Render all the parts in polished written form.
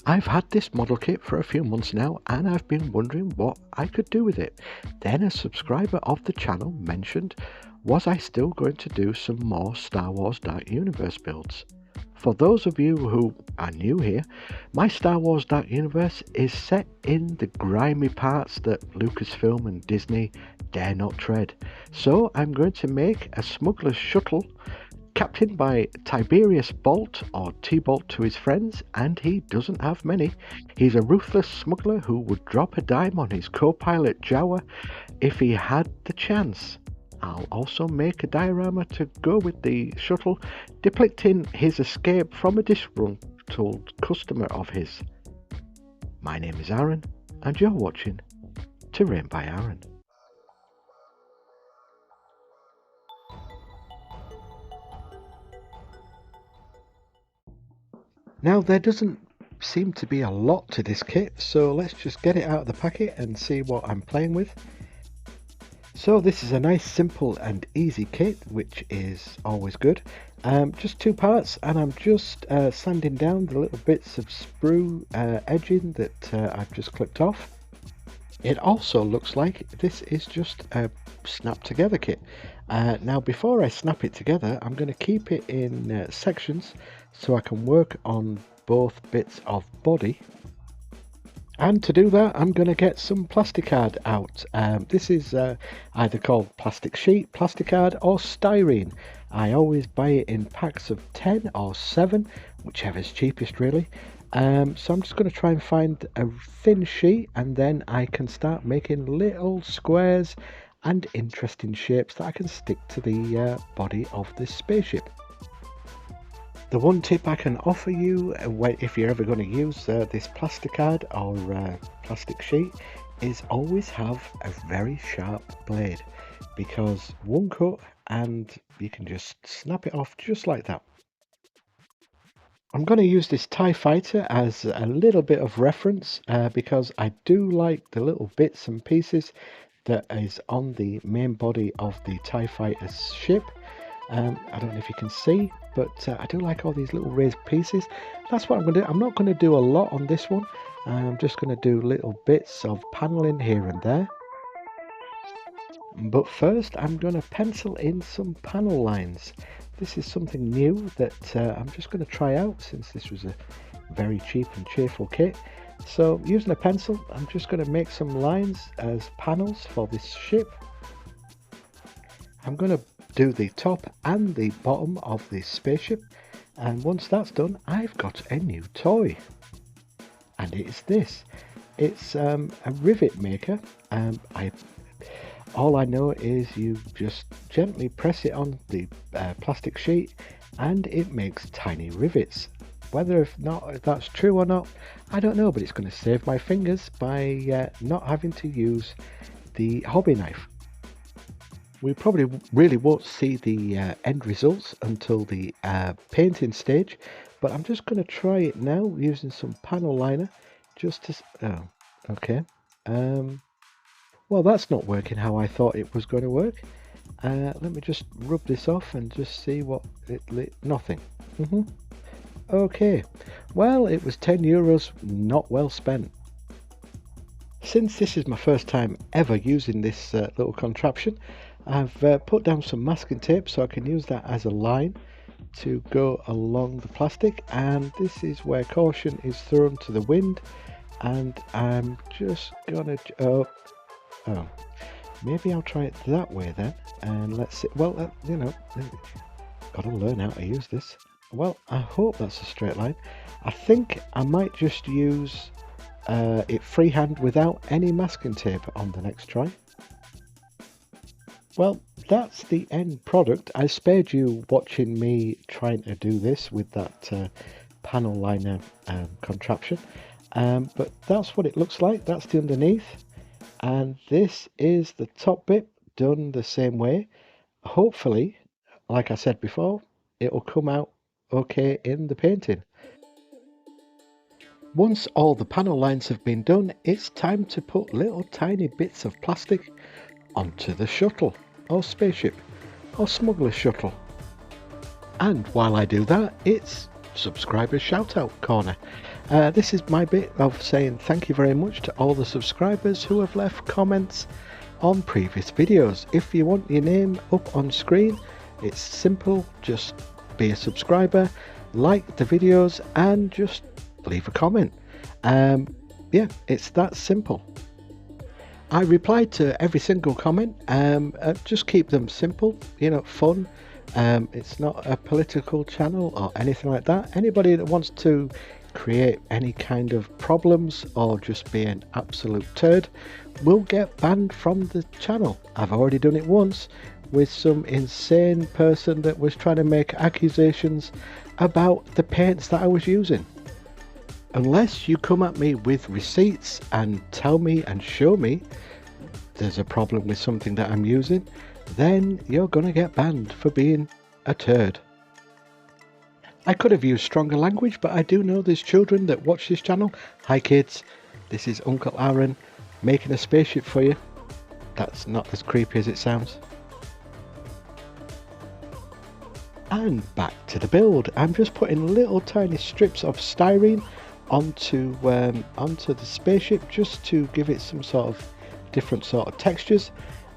I've had this model kit for a few months now and I've been wondering what I could do with it. Then a subscriber of the channel mentioned, was I still going to do some more Star Wars Dark Universe builds? For those of you who are new here, my Star Wars Dark Universe is set in the grimy parts that Lucasfilm and Disney dare not tread. So I'm going to make a smuggler's shuttle captained by Tiberius Bolt, or TBolt to his friends, and he doesn't have many. He's a ruthless smuggler who would drop a dime on his co-pilot Jawa if he had the chance. I'll also make a diorama to go with the shuttle, depicting his escape from a disgruntled customer of his. My name is Aaron, and you're watching Terrain by Aaron. Now there doesn't seem to be a lot to this kit, so let's just get it out of the packet and see what I'm playing with. So this is a nice simple and easy kit, which is always good. Just two parts, and I'm just sanding down the little bits of sprue edging that I've just clipped off. It also looks like this is just a snap together kit. Now before I snap it together, I'm going to keep it in sections so I can work on both bits of body. And to do that, I'm going to get some plasticard out. This is either called plastic sheet, plasticard, or styrene. I always buy it in packs of 10 or 7, whichever's cheapest really. So I'm just going to try and find a thin sheet, and then I can start making little squares and interesting shapes that I can stick to the body of this spaceship. The one tip I can offer you if you're ever going to use this plasticard or plastic sheet is always have a very sharp blade, because one cut and you can just snap it off just like that. I'm going to use this TIE fighter as a little bit of reference because I do like the little bits and pieces that is on the main body of the TIE fighter's ship. I don't know if you can see, but I do like all these little raised pieces. That's what I'm going to do. I'm not going to do a lot on this one. I'm just going to do little bits of paneling here and there. But first I'm going to pencil in some panel lines. This is something new that I'm just going to try out, since this was a very cheap and cheerful kit. So using a pencil, I'm just going to make some lines as panels for this ship. I'm going to do the top and the bottom of the spaceship, and once that's done, I've got a new toy, and it's this. It's a rivet maker. All I know is you just gently press it on the plastic sheet and it makes tiny rivets. Whether if that's true or not, I don't know, but it's going to save my fingers by not having to use the hobby knife. We probably really won't see the end results until the painting stage, but I'm just going to try it now using some panel liner just to... Oh, okay. Well, that's not working how I thought it was going to work. Let me just rub this off and just see what nothing. Okay, well, it was €10 not well spent. Since this is my first time ever using this little contraption, I've put down some masking tape so I can use that as a line to go along the plastic, and this is where caution is thrown to the wind, and I'm just gonna maybe I'll try it that way then, and let's see. Well, you know, gotta learn how to use this. Well, I hope that's a straight line. I think I might just use it freehand without any masking tape on the next try. Well, that's the end product. I spared you watching me trying to do this with that panel liner contraption, but that's what it looks like. That's the underneath, and this is the top bit done the same way. Hopefully, like I said before, it will come out okay in the painting. Once all the panel lines have been done, it's time to put little tiny bits of plastic onto the shuttle, or spaceship, or smuggler shuttle. And while I do that, it's subscriber shout out corner. This is my bit of saying thank you very much to all the subscribers who have left comments on previous videos. If you want your name up on screen, it's simple, just be a subscriber, like the videos and just leave a comment. Yeah, it's that simple. I replied to every single comment. Just keep them simple, you know, fun. It's not a political channel or anything like that. Anybody that wants to create any kind of problems or just be an absolute turd will get banned from the channel. I've already done it once with some insane person that was trying to make accusations about the paints that I was using. Unless you come at me with receipts and tell me and show me there's a problem with something that I'm using, then you're gonna get banned for being a turd. I could have used stronger language, but I do know there's children that watch this channel. Hi kids, this is Uncle Aaron making a spaceship for you. That's not as creepy as it sounds. And back to the build. I'm just putting little tiny strips of styrene onto the spaceship just to give it some sort of different sort of textures,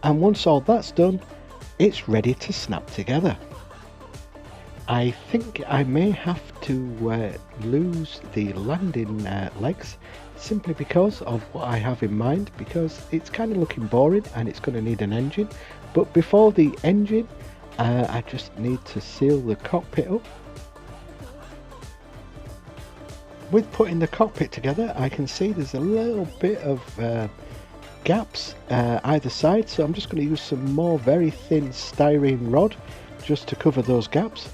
and once all that's done, it's ready to snap together. I think I may have to lose the landing legs simply because of what I have in mind, because it's kind of looking boring and it's going to need an engine. But before the engine, I just need to seal the cockpit up. With putting the cockpit together, I can see there's a little bit of gaps either side, so I'm just going to use some more very thin styrene rod just to cover those gaps.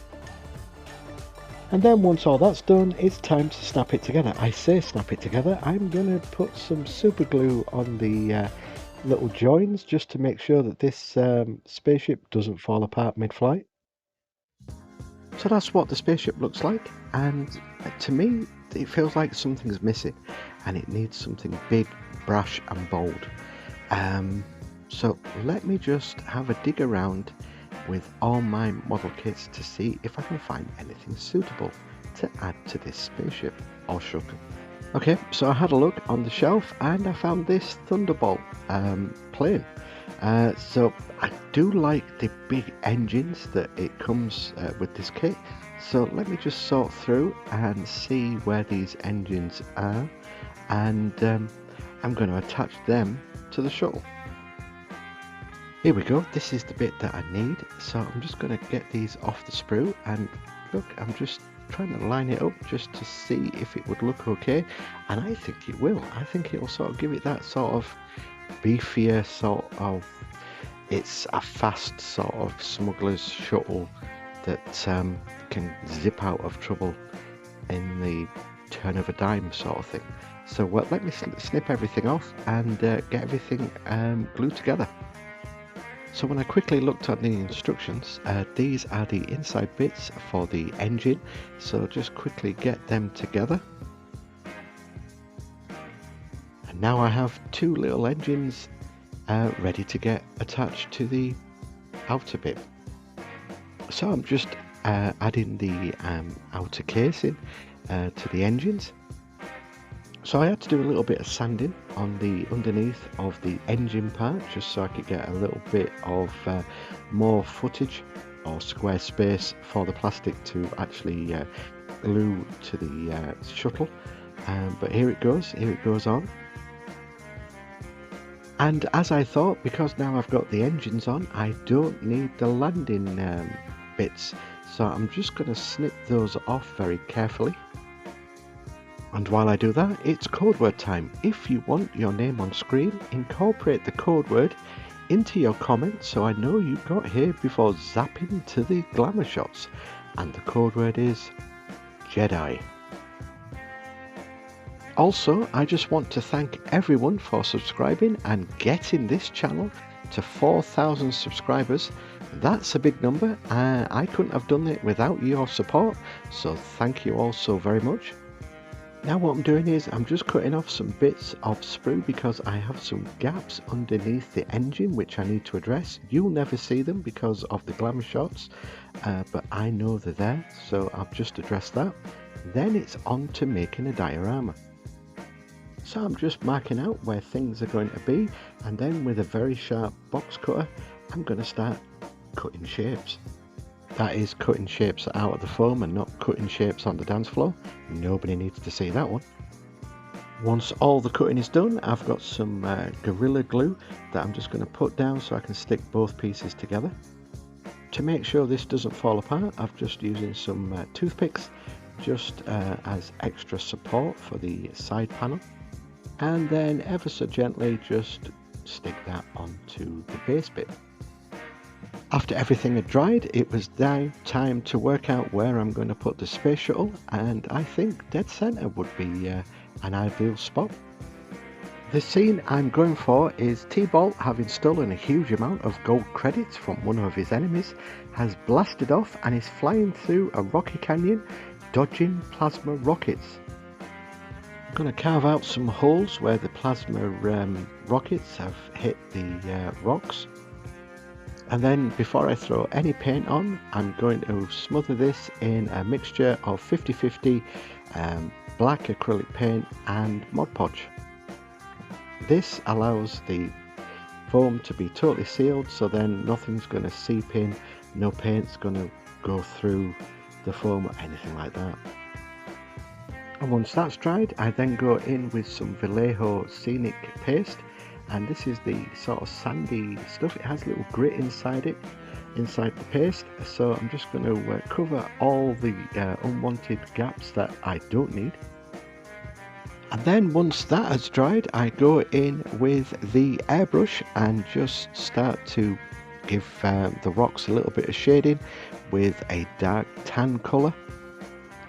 And then once all that's done, it's time to snap it together. I say snap it together, I'm going to put some super glue on the little joins just to make sure that this spaceship doesn't fall apart mid-flight. So that's what the spaceship looks like, and to me it feels like something's missing and it needs something big, brash and bold. So let me just have a dig around with all my model kits to see if I can find anything suitable to add to this spaceship or shuttle. Okay, so I had a look on the shelf and I found this Thunderbolt plane. So I do like the big engines that it comes with this kit. So let me just sort through and see where these engines are, and I'm going to attach them to the shuttle. Here we go, this is the bit that I need. So I'm just going to get these off the sprue, and look, I'm just trying to line it up just to see if it would look okay, and I think it will. I think it will sort of give it that sort of beefier sort of, it's a fast sort of smuggler's shuttle that can zip out of trouble in the turn of a dime sort of thing. So well, let me snip everything off and get everything glued together. So when I quickly looked at the instructions, these are the inside bits for the engine, so just quickly get them together. And now I have two little engines ready to get attached to the outer bit. So I'm just adding the outer casing to the engines. So I had to do a little bit of sanding on the underneath of the engine part just so I could get a little bit of more footage or square space for the plastic to actually glue to the shuttle. But here it goes on. And as I thought, because now I've got the engines on, I don't need the landing bits, so I'm just going to snip those off very carefully. And while I do that, it's code word time. If you want your name on screen, incorporate the code word into your comment so I know you got here before zapping to the glamour shots. And the code word is Jedi. Also, I just want to thank everyone for subscribing and getting this channel to 4,000 subscribers. That's a big number. I couldn't have done it without your support, so thank you all so very much. Now what I'm doing is I'm just cutting off some bits of sprue because I have some gaps underneath the engine which I need to address. You'll never see them because of the glamour shots, but I know they're there, so I've just addressed that. Then it's on to making a diorama. So I'm just marking out where things are going to be, and then with a very sharp box cutter I'm going to start cutting shapes. That is cutting shapes out of the foam and not cutting shapes on the dance floor. Nobody needs to see that one. Once all the cutting is done, I've got some Gorilla Glue that I'm just going to put down so I can stick both pieces together. To make sure this doesn't fall apart, I'm just using some toothpicks just as extra support for the side panel. And then ever so gently just stick that onto the base bit. After everything had dried, it was now time to work out where I'm going to put the space shuttle, and I think dead center would be an ideal spot. The scene I'm going for is TBolt, having stolen a huge amount of gold credits from one of his enemies, has blasted off and is flying through a rocky canyon, dodging plasma rockets. I'm going to carve out some holes where the plasma rockets have hit the rocks. And then before I throw any paint on, I'm going to smother this in a mixture of 50-50 black acrylic paint and Mod Podge. This allows the foam to be totally sealed, so then nothing's going to seep in, no paint's going to go through the foam or anything like that. And once that's dried, I then go in with some Vallejo Scenic paste, and this is the sort of sandy stuff. It has a little grit inside it, inside the paste, so I'm just going to cover all the unwanted gaps that I don't need. And then once that has dried, I go in with the airbrush and just start to give the rocks a little bit of shading with a dark tan colour.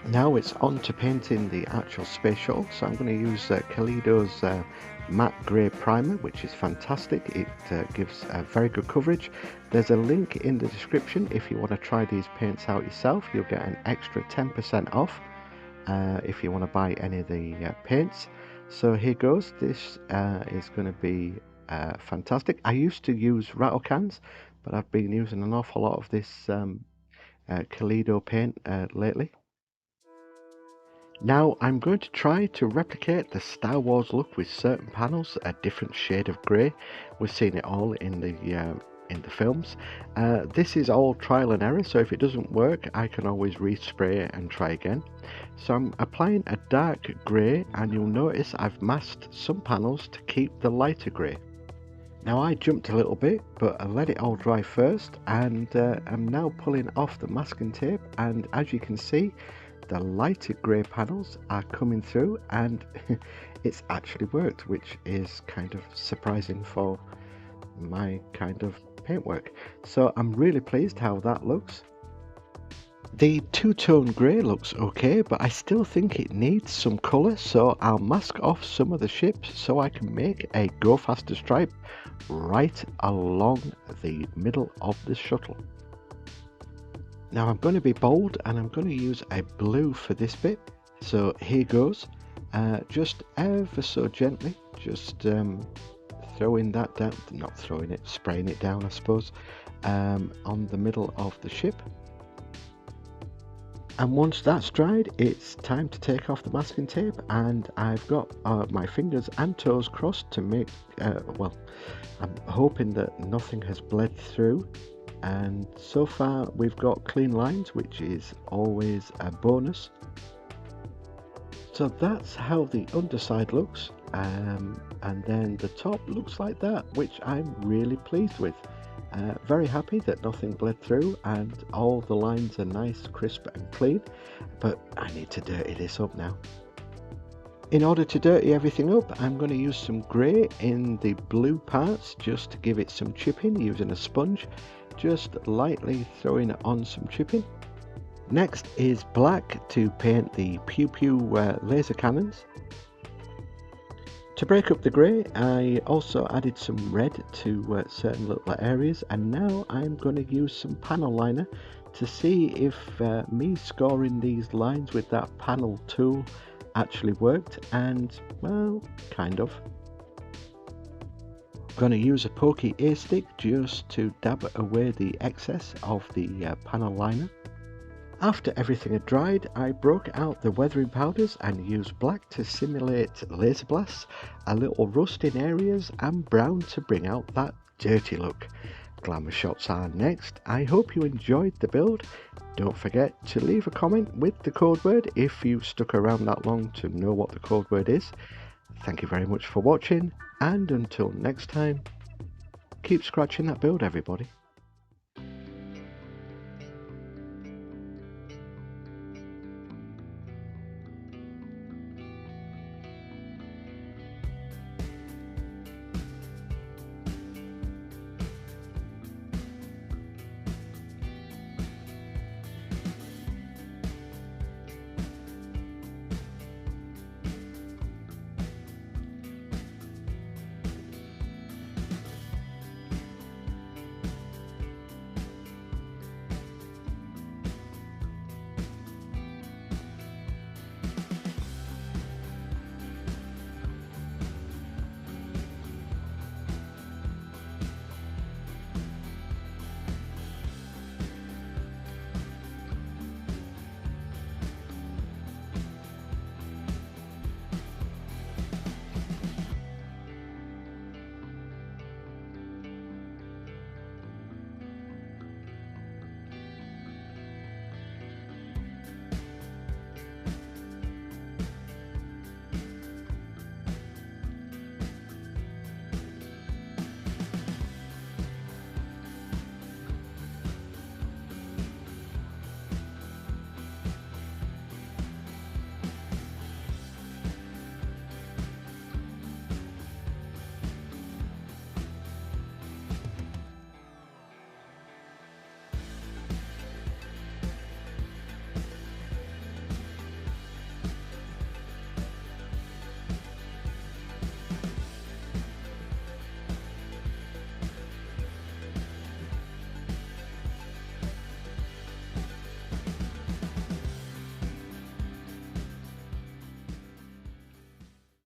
Now it's on to painting the actual space shuttle, so I'm going to use Kaleido's matte grey primer, which is fantastic. It gives very good coverage. There's a link in the description if you want to try these paints out yourself. You'll get an extra 10% off if you want to buy any of the paints. So here goes. This is going to be fantastic. I used to use rattle cans, but I've been using an awful lot of this Kaleido paint lately. Now I'm going to try to replicate the Star Wars look with certain panels, a different shade of grey. We've seen it all in the films. This is all trial and error, so if it doesn't work I can always respray and try again. So I'm applying a dark grey, and you'll notice I've masked some panels to keep the lighter grey. Now I jumped a little bit, but I let it all dry first, and I'm now pulling off the masking tape, and as you can see, the lighter grey panels are coming through, and it's actually worked, which is kind of surprising for my kind of paintwork. So I'm really pleased how that looks. The two-tone grey looks okay, but I still think it needs some colour, so I'll mask off some of the ships so I can make a Go Faster stripe right along the middle of the shuttle. Now I'm going to be bold, and I'm going to use a blue for this bit, so here goes. Just ever so gently, just throwing that down, not throwing it, spraying it down I suppose, on the middle of the ship. And once that's dried, it's time to take off the masking tape, and I've got my fingers and toes crossed to make, well, I'm hoping that nothing has bled through. And so far we've got clean lines, which is always a bonus. So that's how the underside looks, and then the top looks like that, which I'm really pleased with. Very happy that nothing bled through and all the lines are nice, crisp and clean, but I need to dirty this up now. In order to dirty everything up, I'm going to use some grey in the blue parts just to give it some chipping using a sponge. Just lightly throwing on some chipping. Next is black to paint the pew pew laser cannons. To break up the grey, I also added some red to certain little areas, and now I'm going to use some panel liner to see if me scoring these lines with that panel tool actually worked, and well, kind of. I'm going to use a pokey A stick just to dab away the excess of the panel liner. After everything had dried, I broke out the weathering powders and used black to simulate laser blasts, a little rust in areas, and brown to bring out that dirty look. Glamour shots are next. I hope you enjoyed the build. Don't forget to leave a comment with the code word if you stuck around that long to know what the code word is. Thank you very much for watching, and until next time, keep scratching that build, everybody.